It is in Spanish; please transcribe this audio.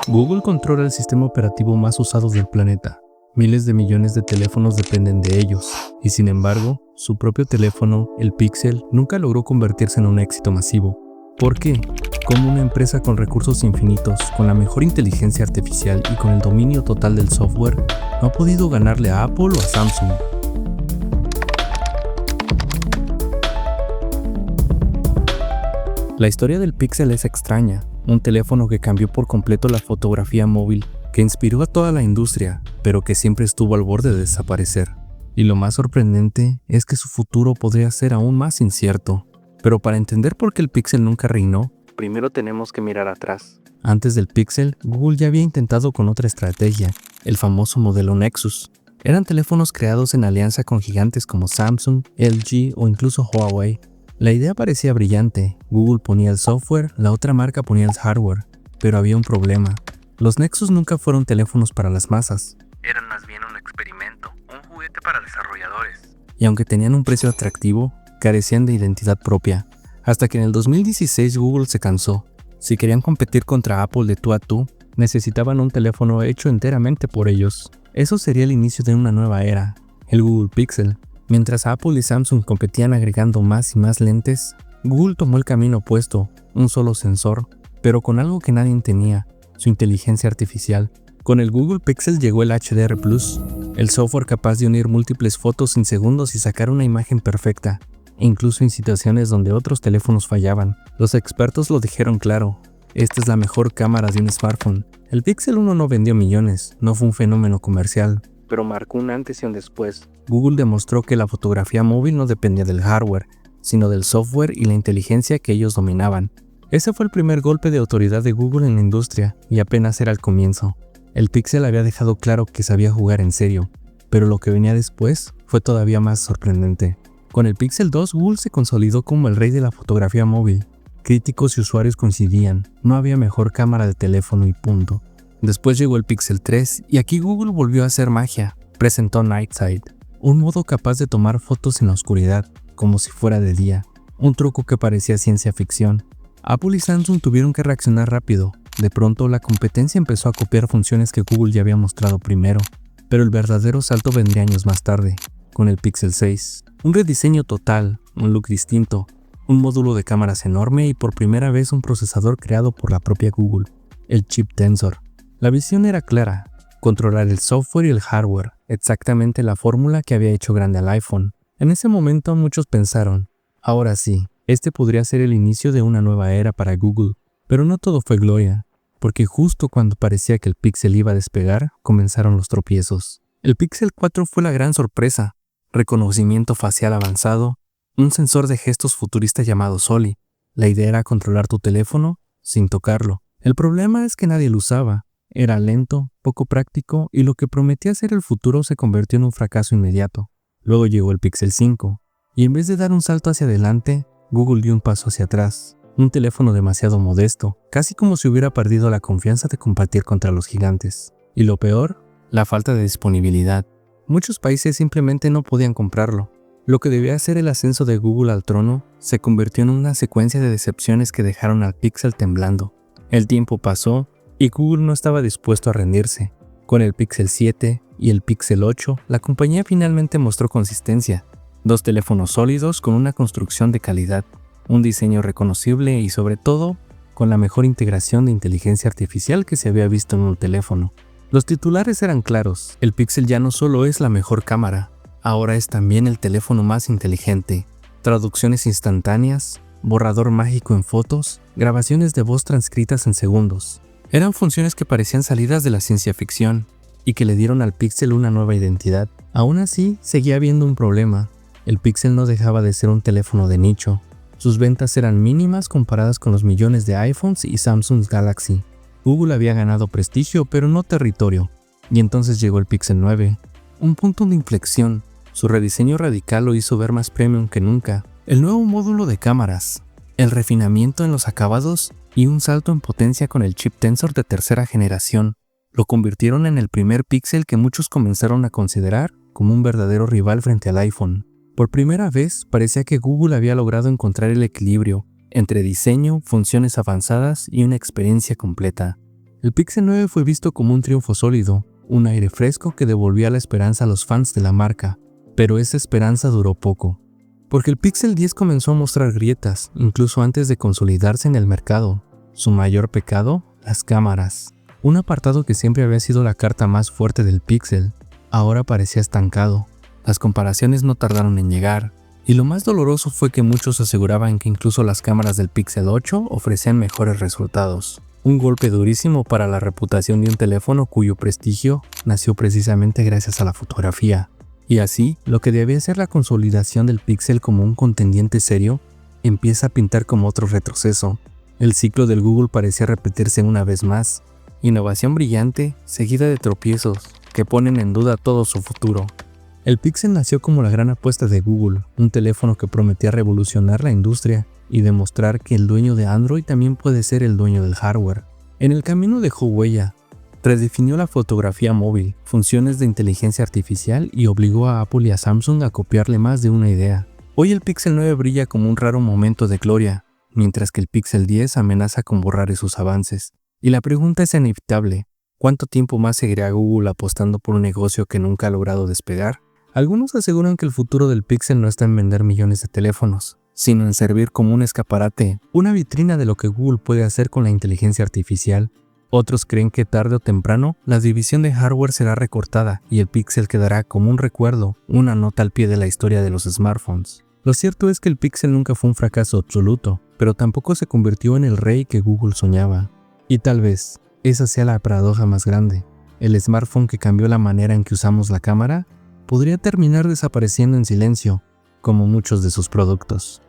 Google controla el sistema operativo más usado del planeta. Miles de millones de teléfonos dependen de ellos, y sin embargo, su propio teléfono, el Pixel, nunca logró convertirse en un éxito masivo. ¿Por qué? Como una empresa con recursos infinitos, con la mejor inteligencia artificial y con el dominio total del software, no ha podido ganarle a Apple o a Samsung. La historia del Pixel es extraña, un teléfono que cambió por completo la fotografía móvil, que inspiró a toda la industria, pero que siempre estuvo al borde de desaparecer. Y lo más sorprendente es que su futuro podría ser aún más incierto. Pero para entender por qué el Pixel nunca reinó, primero tenemos que mirar atrás. Antes del Pixel, Google ya había intentado con otra estrategia, el famoso modelo Nexus. Eran teléfonos creados en alianza con gigantes como Samsung, LG o incluso Huawei. La idea parecía brillante, Google ponía el software, la otra marca ponía el hardware, pero había un problema. Los Nexus nunca fueron teléfonos para las masas. Eran más bien un experimento, un juguete para desarrolladores. Y aunque tenían un precio atractivo, carecían de identidad propia. Hasta que en el 2016 Google se cansó. Si querían competir contra Apple de tú a tú, necesitaban un teléfono hecho enteramente por ellos. Eso sería el inicio de una nueva era, el Google Pixel. Mientras Apple y Samsung competían agregando más y más lentes, Google tomó el camino opuesto, un solo sensor, pero con algo que nadie tenía, su inteligencia artificial. Con el Google Pixel llegó el HDR+, el software capaz de unir múltiples fotos en segundos y sacar una imagen perfecta, incluso en situaciones donde otros teléfonos fallaban. Los expertos lo dijeron claro, esta es la mejor cámara de un smartphone. El Pixel 1 no vendió millones, no fue un fenómeno comercial, pero marcó un antes y un después. Google demostró que la fotografía móvil no dependía del hardware, sino del software y la inteligencia que ellos dominaban. Ese fue el primer golpe de autoridad de Google en la industria, y apenas era el comienzo. El Pixel había dejado claro que sabía jugar en serio, pero lo que venía después fue todavía más sorprendente. Con el Pixel 2, Google se consolidó como el rey de la fotografía móvil. Críticos y usuarios coincidían, no había mejor cámara de teléfono y punto. Después llegó el Pixel 3 y aquí Google volvió a hacer magia. Presentó Night Sight, un modo capaz de tomar fotos en la oscuridad, como si fuera de día. Un truco que parecía ciencia ficción. Apple y Samsung tuvieron que reaccionar rápido. De pronto la competencia empezó a copiar funciones que Google ya había mostrado primero. Pero el verdadero salto vendría años más tarde, con el Pixel 6. Un rediseño total, un look distinto, un módulo de cámaras enorme y por primera vez un procesador creado por la propia Google, el chip Tensor. La visión era clara, controlar el software y el hardware, exactamente la fórmula que había hecho grande al iPhone. En ese momento muchos pensaron, ahora sí, este podría ser el inicio de una nueva era para Google. Pero no todo fue gloria, porque justo cuando parecía que el Pixel iba a despegar, comenzaron los tropiezos. El Pixel 4 fue la gran sorpresa, reconocimiento facial avanzado, un sensor de gestos futurista llamado Soli. La idea era controlar tu teléfono sin tocarlo. El problema es que nadie lo usaba. Era lento, poco práctico y lo que prometía ser el futuro se convirtió en un fracaso inmediato. Luego llegó el Pixel 5 y en vez de dar un salto hacia adelante, Google dio un paso hacia atrás. Un teléfono demasiado modesto, casi como si hubiera perdido la confianza de competir contra los gigantes. Y lo peor, la falta de disponibilidad. Muchos países simplemente no podían comprarlo. Lo que debía ser el ascenso de Google al trono se convirtió en una secuencia de decepciones que dejaron al Pixel temblando. El tiempo pasó y Google no estaba dispuesto a rendirse. Con el Pixel 7 y el Pixel 8, la compañía finalmente mostró consistencia. Dos teléfonos sólidos con una construcción de calidad, un diseño reconocible y sobre todo, con la mejor integración de inteligencia artificial que se había visto en un teléfono. Los titulares eran claros, el Pixel ya no solo es la mejor cámara, ahora es también el teléfono más inteligente. Traducciones instantáneas, borrador mágico en fotos, grabaciones de voz transcritas en segundos. Eran funciones que parecían salidas de la ciencia ficción y que le dieron al Pixel una nueva identidad. Aún así, seguía habiendo un problema. El Pixel no dejaba de ser un teléfono de nicho. Sus ventas eran mínimas comparadas con los millones de iPhones y Samsung Galaxy. Google había ganado prestigio, pero no territorio. Y entonces llegó el Pixel 9. Un punto de inflexión. Su rediseño radical lo hizo ver más premium que nunca. El nuevo módulo de cámaras, el refinamiento en los acabados y un salto en potencia con el chip Tensor de tercera generación lo convirtieron en el primer Pixel que muchos comenzaron a considerar como un verdadero rival frente al iPhone. Por primera vez parecía que Google había logrado encontrar el equilibrio entre diseño, funciones avanzadas y una experiencia completa. El Pixel 9 fue visto como un triunfo sólido, un aire fresco que devolvía la esperanza a los fans de la marca, pero esa esperanza duró poco, porque el Pixel 10 comenzó a mostrar grietas, incluso antes de consolidarse en el mercado. Su mayor pecado, las cámaras. Un apartado que siempre había sido la carta más fuerte del Pixel, ahora parecía estancado. Las comparaciones no tardaron en llegar, y lo más doloroso fue que muchos aseguraban que incluso las cámaras del Pixel 8 ofrecían mejores resultados. Un golpe durísimo para la reputación de un teléfono cuyo prestigio nació precisamente gracias a la fotografía. Y así, lo que debía ser la consolidación del Pixel como un contendiente serio, empieza a pintar como otro retroceso. El ciclo del Google parecía repetirse una vez más. Innovación brillante, seguida de tropiezos, que ponen en duda todo su futuro. El Pixel nació como la gran apuesta de Google, un teléfono que prometía revolucionar la industria y demostrar que el dueño de Android también puede ser el dueño del hardware. En el camino dejó huella, redefinió la fotografía móvil, funciones de inteligencia artificial y obligó a Apple y a Samsung a copiarle más de una idea. Hoy el Pixel 9 brilla como un raro momento de gloria, mientras que el Pixel 10 amenaza con borrar esos avances. Y la pregunta es inevitable, ¿cuánto tiempo más seguirá Google apostando por un negocio que nunca ha logrado despegar? Algunos aseguran que el futuro del Pixel no está en vender millones de teléfonos, sino en servir como un escaparate, una vitrina de lo que Google puede hacer con la inteligencia artificial. Otros creen que tarde o temprano la división de hardware será recortada y el Pixel quedará como un recuerdo, una nota al pie de la historia de los smartphones. Lo cierto es que el Pixel nunca fue un fracaso absoluto, pero tampoco se convirtió en el rey que Google soñaba. Y tal vez esa sea la paradoja más grande. El smartphone que cambió la manera en que usamos la cámara podría terminar desapareciendo en silencio, como muchos de sus productos.